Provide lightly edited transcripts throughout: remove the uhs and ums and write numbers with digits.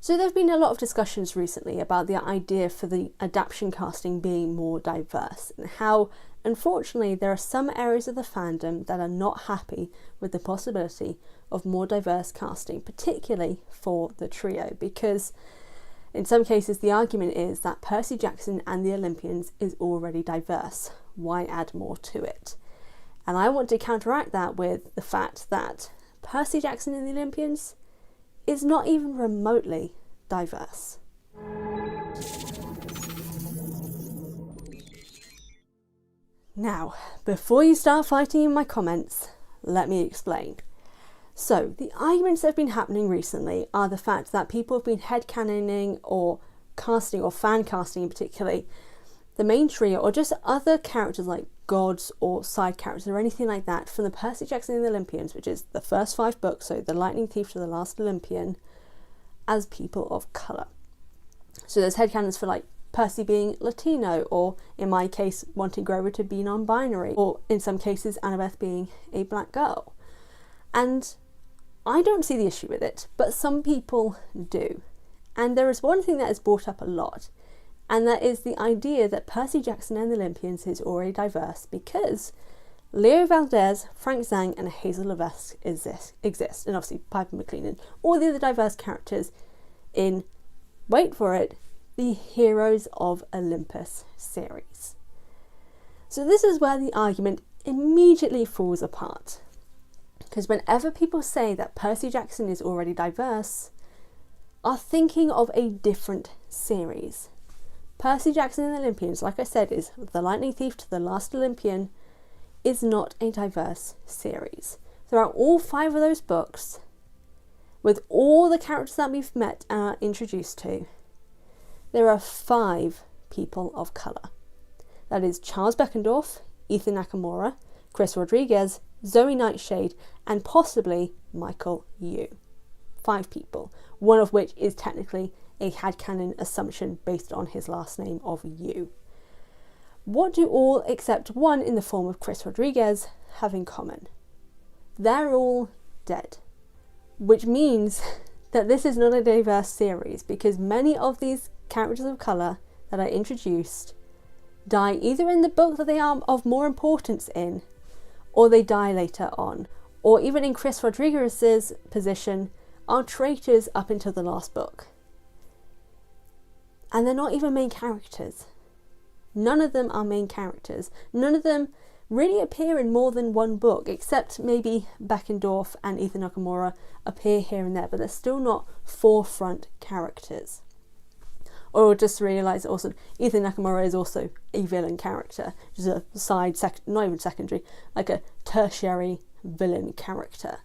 So there have been a lot of discussions recently about the idea for the adaptation casting being more diverse, and how unfortunately there are some areas of the fandom that are not happy with the possibility of more diverse casting, particularly for the trio, because in some cases the argument is that Percy Jackson and the Olympians is already diverse. Why add more to it? And I want to counteract that with the fact that Percy Jackson and the Olympians is not even remotely diverse. Now, before you start fighting in my comments, let me explain. So, the arguments that have been happening recently are the fact that people have been headcanoning or casting, or fan casting in particular, the main trio or just other characters like gods or side characters or anything like that from the Percy Jackson and the Olympians, which is the first 5 books, so The Lightning Thief to The Last Olympian, as people of colour. So there's headcanons for like Percy being Latino, or in my case wanting Grover to be non-binary, or in some cases Annabeth being a black girl. And I don't see the issue with it, but some people do. And there is one thing that is brought up a lot, and that is the idea that Percy Jackson and the Olympians is already diverse because Leo Valdez, Frank Zhang and Hazel Levesque exist, and obviously Piper McLean and all the other diverse characters in, wait for it, the Heroes of Olympus series. So this is where the argument immediately falls apart. Because whenever people say that Percy Jackson is already diverse, are thinking of a different series. Percy Jackson and the Olympians, like I said, is The Lightning Thief to The Last Olympian, is not a diverse series. Throughout all 5 of those books, with all the characters that we've met and are introduced to, there are 5 people of colour. That is Charles Beckendorf, Ethan Nakamura, Chris Rodriguez, Zoe Nightshade, and possibly Michael Yu. 5 people, one of which is technically a headcanon assumption based on his last name of Yu. What do all except one in the form of Chris Rodriguez have in common? They're all dead. Which means that this is not a diverse series, because many of these characters of colour that are introduced die either in the book that they are of more importance in, or they die later on, or even in Chris Rodriguez's position, are traitors up until the last book. And they're not even main characters. None of them are main characters. None of them really appear in more than one book, except maybe Beckendorf and Ethan Nakamura appear here and there, but they're still not forefront characters. Or just realise also, Ethan Nakamura is also a villain character, just a not even secondary, like a tertiary villain character,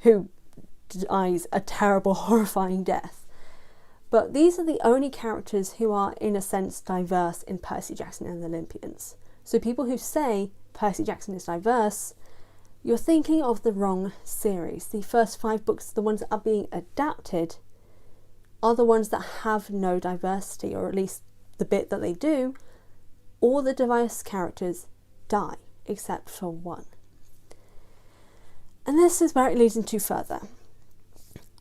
who dies a terrible, horrifying death. But these are the only characters who are, in a sense, diverse in Percy Jackson and the Olympians. So people who say Percy Jackson is diverse, you're thinking of the wrong series. The first 5 books, the ones that are being adapted, are the ones that have no diversity, or at least the bit that they do. All the diverse characters die, except for one. And this is where it leads into further.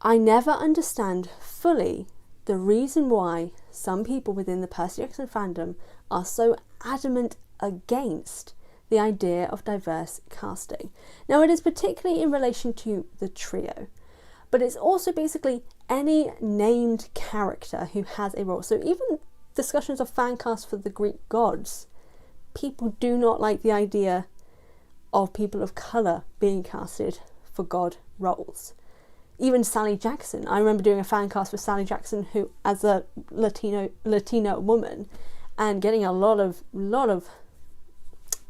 I never understand fully the reason why some people within the Percy Jackson fandom are so adamant against the idea of diverse casting. Now, it is particularly in relation to the trio, but it's also basically any named character who has a role. So even discussions of fan cast for the Greek gods, people do not like the idea of people of colour being casted for god roles. Even Sally Jackson, I remember doing a fan cast for Sally Jackson, who as a Latina woman, and getting a lot of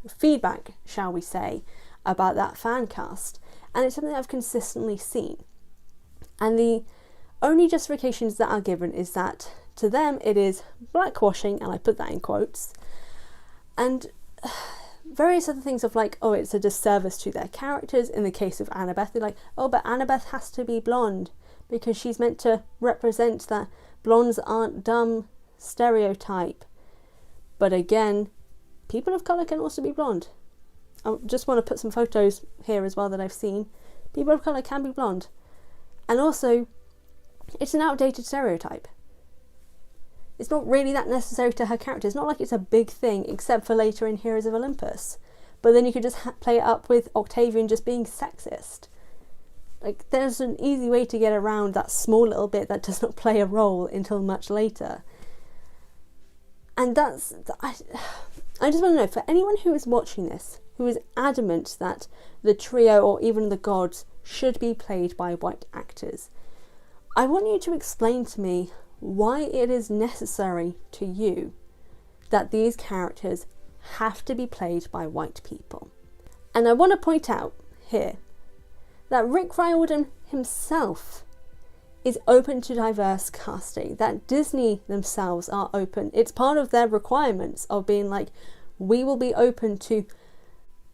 feedback, shall we say, about that fan cast. And it's something I've consistently seen. And the only justifications that are given is that to them it is blackwashing, and I put that in quotes, and various other things of like, oh, it's a disservice to their characters. In the case of Annabeth, they're like, oh, but Annabeth has to be blonde because she's meant to represent that blondes aren't dumb stereotype. But again, people of colour can also be blonde. I just want to put some photos here as well that I've seen. People of colour can be blonde. And also, It's an outdated stereotype. It's not really that necessary to her character. It's not like it's a big thing, except for later in Heroes of Olympus. But then you could just play it up with Octavian just being sexist. Like, there's an easy way to get around that small little bit that does not play a role until much later. And I just want to know, for anyone who is watching this, who is adamant that the trio or even the gods should be played by white actors, I want you to explain to me why it is necessary to you that these characters have to be played by white people. And I want to point out here that Rick Riordan himself is open to diverse casting, that Disney themselves are open. It's part of their requirements of being like, we will be open to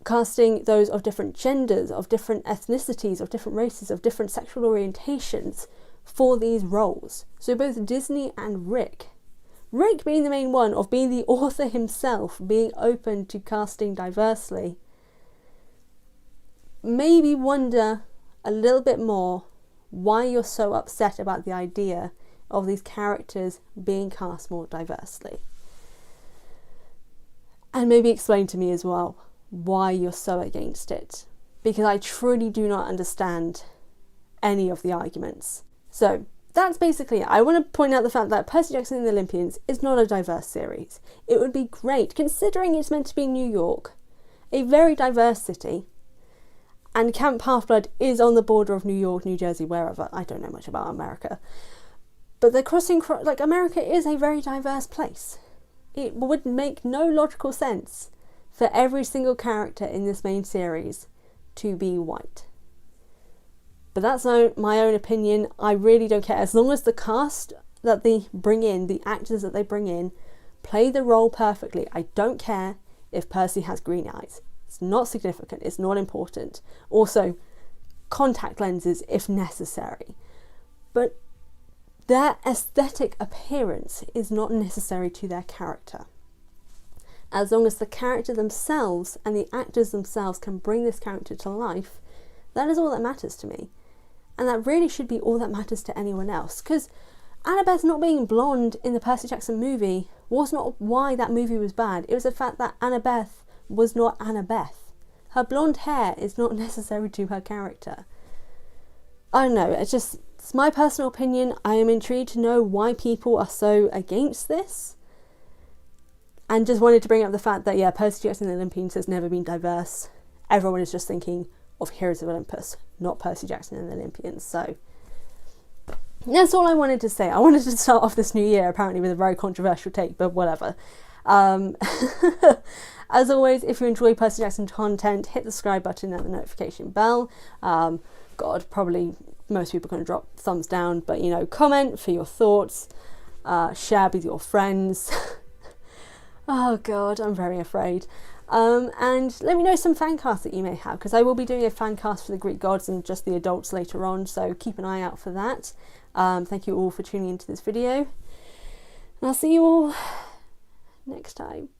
casting those of different genders, of different ethnicities, of different races, of different sexual orientations for these roles. So both Disney and Rick being the main one of being the author himself, being open to casting diversely, maybe wonder a little bit more why you're so upset about the idea of these characters being cast more diversely. And maybe explain to me as well why you're so against it, because I truly do not understand any of the arguments. So that's basically it. I want to point out the fact that Percy Jackson and the Olympians is not a diverse series. It would be great, considering it's meant to be New York, a very diverse city, and Camp Half-Blood is on the border of New York, New Jersey, wherever. I don't know much about America. But the America is a very diverse place. It would make no logical sense for every single character in this main series to be white. But that's my own opinion. I really don't care. As long as the cast that they bring in, the actors that they bring in, play the role perfectly. I don't care if Percy has green eyes. It's not significant. It's not important. Also, contact lenses if necessary. But their aesthetic appearance is not necessary to their character. As long as the character themselves and the actors themselves can bring this character to life, that is all that matters to me. And that really should be all that matters to anyone else. Because Annabeth not being blonde in the Percy Jackson movie was not why that movie was bad. It was the fact that Annabeth was not Annabeth. Her blonde hair is not necessary to her character. I don't know, it's my personal opinion. I am intrigued to know why people are so against this. And just wanted to bring up the fact that, yeah, Percy Jackson and the Olympians has never been diverse. Everyone is just thinking of Heroes of Olympus, not Percy Jackson and the Olympians. So that's all I wanted to say. I wanted to start off this new year apparently with a very controversial take, but whatever. As always, if you enjoy Percy Jackson content, hit the subscribe button and the notification bell. God, probably most people are going to drop thumbs down, but you know, comment for your thoughts, share with your friends. Oh God, I'm very afraid. And let me know some fan casts that you may have, because I will be doing a fan cast for the Greek gods and just the adults later on, so keep an eye out for that. Thank you all for tuning into this video, and I'll see you all next time.